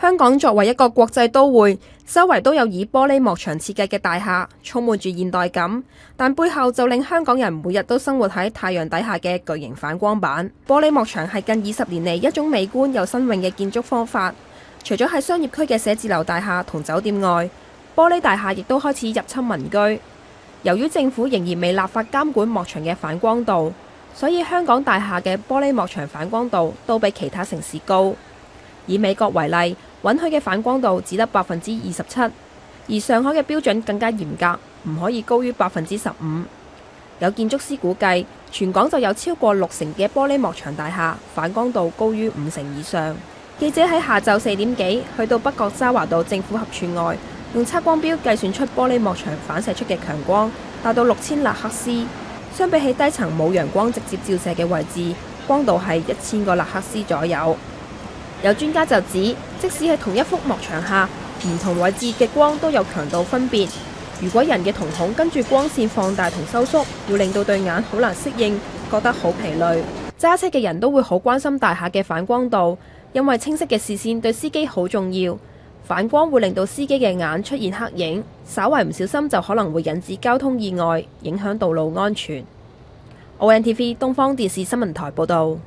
香港作為一個國際都會，周圍都有以玻璃幕牆設計嘅大廈，充滿住現代感，但背後就令香港人每日都生活喺太陽底下嘅巨型反光板。玻璃幕牆係近20年嚟一種美觀又新穎嘅建築方法。除咗喺商業區嘅寫字樓大廈同酒店外，玻璃大廈亦都開始入侵民居。由於政府仍然未立法監管幕牆嘅反光度，所以香港大廈嘅玻璃幕牆反光度都比其他城市高。以美國為例，允許嘅反光度只得27%，而上海嘅標準更加嚴格，唔可以高於15%。有建築師估計，全港就有超過60%嘅玻璃幕牆大廈反光度高於50%以上。記者喺下晝4點幾去到北角渣華道政府合署外，用測光錶計算出玻璃幕牆反射出嘅強光達到6000勒克斯，相比起低層冇陽光直接照射嘅位置，光度係1000個勒克斯左右。有專家就指，即使喺同一幅幕牆下，唔同位置嘅光都有強度分別。如果人嘅瞳孔跟住光線放大同收縮，會令到對眼好難適應，覺得好疲累。揸車嘅人都會好關心大廈嘅反光度，因為清晰嘅視線對司機好重要。反光會令到司機嘅眼出現黑影，稍為唔小心就可能會引致交通意外，影響道路安全。ONTV 東方電視新聞台報導。